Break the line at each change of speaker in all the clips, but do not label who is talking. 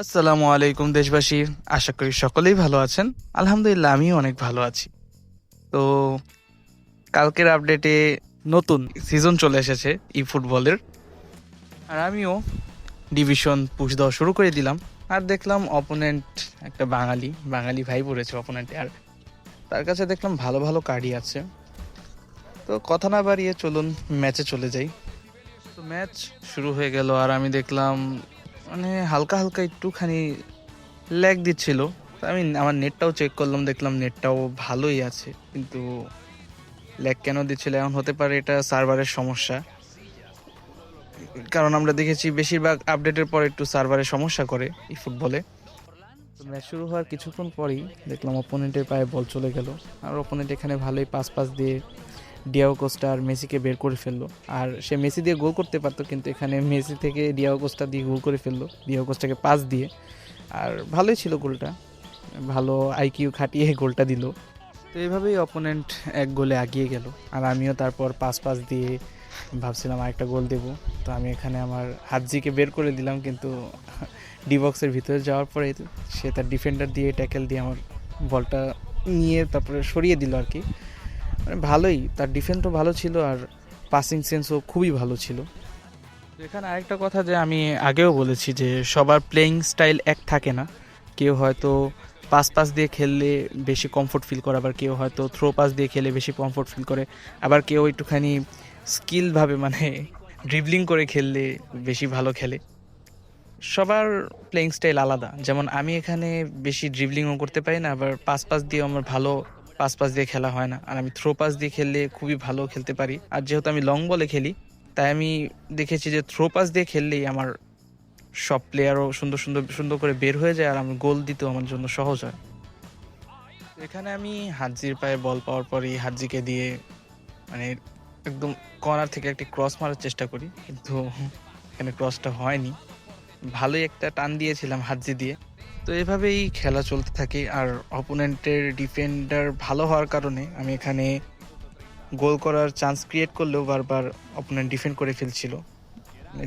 আসসালামু আলাইকুম দেশবাসী। আশা করি সকলেই ভালো আছেন। আলহামদুলিল্লাহ আমিও অনেক ভালো আছি। তো কালকের আপডেটে নতুন সিজন চলে এসেছে ফুটবলের, আর আমিও ডিভিশন পুশ দেওয়া শুরু করে দিলাম। আর দেখলাম অপোনেন্ট একটা বাঙালি বাঙালি ভাই পড়েছে অপোনেন্টে, আর তার কাছে দেখলাম ভালো ভালো কার্ডই আছে। তো কথা না বাড়িয়ে চলুন ম্যাচে চলে যাই। তো ম্যাচ শুরু হয়ে গেল, আর আমি দেখলাম মানে হালকা হালকা একটুখানি ল্যাগ দিচ্ছিল। তো আমি আমার নেটটাও চেক করলাম, দেখলাম নেটটাও ভালোই আছে, কিন্তু ল্যাগ কেন দিচ্ছিল? এখন হতে পারে এটা সার্ভারের সমস্যা, কারণ আমরা দেখেছি বেশিরভাগ আপডেটের পর একটু সার্ভারের সমস্যা করে এই ফুটবলে। তো ম্যাচ শুরু হওয়ার কিছুক্ষণ পরেই দেখলাম অপোনেন্টের পায়ে বল চলে গেল, আর অপোনেন্ট এখানে ভালোই পাস দিয়ে ডিয়াগো কোস্টা আর মেসিকে বের করে ফেললো। আর সে মেসি দিয়ে গোল করতে পারতো, কিন্তু এখানে মেসি থেকে ডিয়াগো কোস্টা দিয়ে গোল করে ফেললো, ডিয়াগো কোস্টাকে পাস দিয়ে। আর ভালোই ছিল গোলটা, ভালো আইকিউ খাটিয়ে গোলটা দিল। তো এইভাবেই অপোনেন্ট এক গোলে এগিয়ে গেল, আর আমিও তারপর পাস দিয়ে ভাবছিলাম আরেকটা গোল দেবো। তো আমি এখানে আমার হাতজিকে বের করে দিলাম, কিন্তু ডি বক্সের ভিতরে যাওয়ার পরে সে তার ডিফেন্ডার দিয়ে ট্যাকেল দিয়ে আমার বলটা নিয়ে তারপরে সরিয়ে দিল আর কি। মানে ভালোই, তার ডিফেন্সও ভালো ছিল আর পাসিং সেন্সও খুবই ভালো ছিল। এখানে আরেকটা কথা, যে আমি আগেও বলেছি যে সবার প্লেয়িং স্টাইল এক থাকে না। কেউ হয়তো পাস দিয়ে খেললে বেশি কমফোর্ট ফিল করে, আবার কেউ হয়তো থ্রো পাস দিয়ে খেলে বেশি কমফোর্ট ফিল করে, আবার কেউ একটুখানি স্কিলভাবে মানে ড্রিবলিং করে খেললে বেশি ভালো খেলে। সবার প্লেয়িং স্টাইল আলাদা। যেমন আমি এখানে বেশি ড্রিবলিংও করতে পারি না, আবার পাস দিয়ে আমার ভালো পাস দিয়ে খেলা হয় না, আর আমি থ্রো পাস দিয়ে খেললে খুবই ভালো খেলতে পারি। আর যেহেতু আমি লং বলে খেলি, তাই আমি দেখেছি যে থ্রো পাস দিয়ে খেললেই আমার সব প্লেয়ারও সুন্দর সুন্দর সুন্দর করে বের হয়ে যায়, আর আমি গোল দিতেও আমার জন্য সহজ হয়। এখানে আমি হাতজির পায়ে বল পাওয়ার পরই হাতজিকে দিয়ে মানে একদম কর্নার থেকে একটি ক্রস মারার চেষ্টা করি, কিন্তু এখানে ক্রসটা হয়নি। ভালোই একটা টান দিয়েছিলাম হাতজি দিয়ে। তো এভাবেই খেলা চলতে থাকে, আর অপোনেন্টের ডিফেন্ডার ভালো হওয়ার কারণে আমি এখানে গোল করার চান্স ক্রিয়েট করলেও বারবার অপোনেন্ট ডিফেন্ড করে ফেলছিল।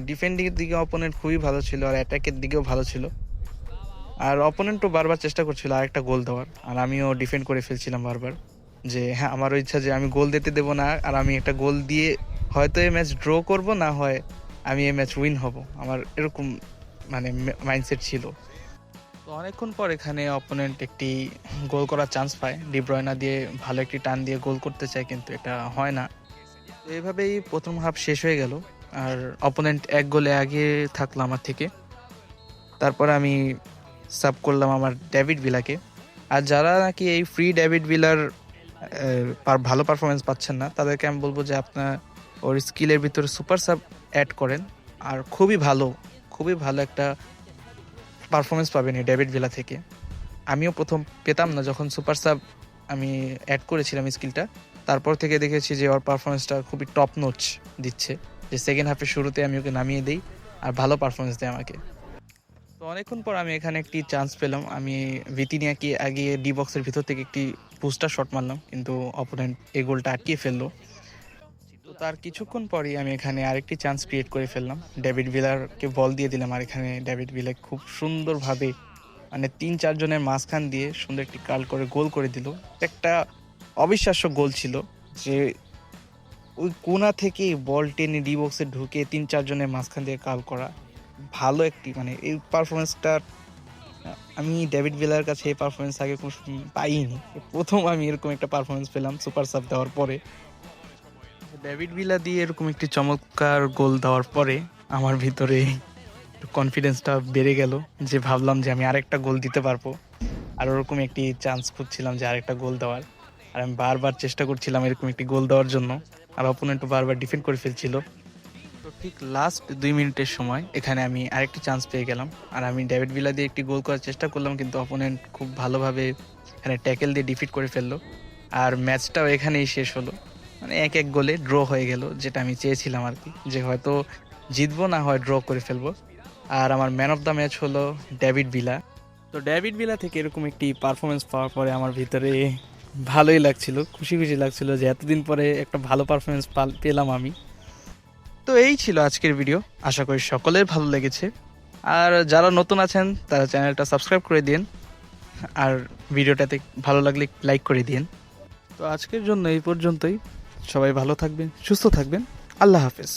ডিফেন্ডিংয়ের দিকে অপোনেন্ট খুবই ভালো ছিল, আর অ্যাটাকের দিকেও ভালো ছিল। আর অপোনেন্টও বারবার চেষ্টা করছিল আরেকটা গোল দেওয়ার, আর আমিও ডিফেন্ড করে ফেলছিলাম বারবার। যে হ্যাঁ, আমারও ইচ্ছা যে আমি গোল দিতে দেবো না, আর আমি একটা গোল দিয়ে হয়তো এই ম্যাচ ড্র করব, না হয় আমি এই ম্যাচ উইন হব। আমার এরকম মানে মাইন্ডসেট ছিল। তো অনেকক্ষণ পর এখানে অপোনেন্ট একটি গোল করার চান্স পায়, ডি ব্রয়না দিয়ে ভালো একটি টান দিয়ে গোল করতে চায়, কিন্তু এটা হয় না। তো এইভাবেই প্রথম হাফ শেষ হয়ে গেল, আর অপোনেন্ট এক গোলে এগিয়ে থাকলো আমার থেকে। তারপর আমি সাব করলাম আমার ডেভিড ভিলাকে। আর যারা নাকি এই ফ্রি ডেভিড ভিলার ভালো পারফরমেন্স পাচ্ছেন না, তাদেরকে আমি বলবো যে আপনার ওর স্কিলের ভিতরে সুপার সাব অ্যাড করেন, আর খুবই ভালো একটা পারফরমেন্স পাবেন এই ডেভিড ভিলা থেকে। আমিও প্রথম পেতাম না, যখন সুপার সাব আমি অ্যাড করেছিলাম স্কিলটা, তারপর থেকে দেখেছি যে ওর পারফরমেন্সটা খুবই টপ নোচ দিচ্ছে। যে সেকেন্ড হাফের শুরুতে আমি ওকে নামিয়ে দিই, আর ভালো পারফরমেন্স দেয় আমাকে। তো অনেকক্ষণ পর আমি এখানে একটি চান্স পেলাম, আমি ভিতিনিয়াকে আগিয়ে ডি বক্সের ভিতর থেকে একটি বুস্টার শট মারলাম, কিন্তু অপোনেন্ট এই গোলটা আটকিয়ে ফেললো। তো তার কিছুক্ষণ পরই আমি এখানে আরেকটি চান্স ক্রিয়েট করে ফেললাম, ডেভিড ভিলারকে বল দিয়ে দিলাম, আর এখানে ডেভিড ভিলা খুব সুন্দরভাবে মানে 3-4 জনের মাঝখান দিয়ে সুন্দর একটি কার্ল করে গোল করে দিল। একটা অবিশ্বাস্য গোল ছিল, যে ওই কোনা থেকে বল টেনে ডি বক্সে ঢুকে 3-4 জনের মাঝখান দিয়ে কার্ল করা। ভালো একটি মানে এই পারফরমেন্সটা আমি ডেভিড ভিলার কাছে এই পারফরমেন্স আগে পাইনি। প্রথম আমি এরকম একটা পারফরমেন্স পেলাম সুপার সাব দেওয়ার পরে। ডেভিড ভিলা দিয়ে এরকম একটি চমৎকার গোল দেওয়ার পরে আমার ভিতরে কনফিডেন্সটা বেড়ে গেল, যে ভাবলাম যে আমি আরেকটা গোল দিতে পারবো। আর ওরকম একটি চান্স খুঁজছিলাম যে আরেকটা গোল দেওয়ার, আর আমি বারবার চেষ্টা করছিলাম এরকম একটি গোল দেওয়ার জন্য, আর অপোনেন্টও বারবার ডিফেন্ড করে ফেলছিল। তো ঠিক লাস্ট 2 মিনিটের সময় এখানে আমি আরেকটি চান্স পেয়ে গেলাম, আর আমি ডেভিড ভিলা দিয়ে একটি গোল করার চেষ্টা করলাম, কিন্তু অপোনেন্ট খুব ভালোভাবে এখানে ট্যাকেল দিয়ে ডিফিট করে ফেললো। আর ম্যাচটাও এখানেই শেষ হলো, মানে 1-1 গোলে ড্র হয়ে গেল, যেটা আমি চেয়েছিলাম আর কি, যে হয়তো জিতবো না হয় ড্র করে ফেলবো। আর আমার ম্যান অফ দ্য ম্যাচ হলো ডেভিড ভিলা। তো ডেভিড ভিলা থেকে এরকম একটি পারফরমেন্স পাওয়ার পরে আমার ভিতরে ভালোই লাগছিল, খুশি লাগছিল যে এতদিন পরে একটা ভালো পারফরমেন্স পেলাম আমি। তো এই ছিল আজকের ভিডিও, আশা করি সকলের ভালো লেগেছে। আর যারা নতুন আছেন তারা চ্যানেলটা সাবস্ক্রাইব করে দিন, আর ভিডিওটাতে ভালো লাগলে লাইক করে দিন। তো আজকের জন্য এই পর্যন্তই। সবাই ভালো থাকবেন, সুস্থ থাকবেন। আল্লাহ হাফেজ।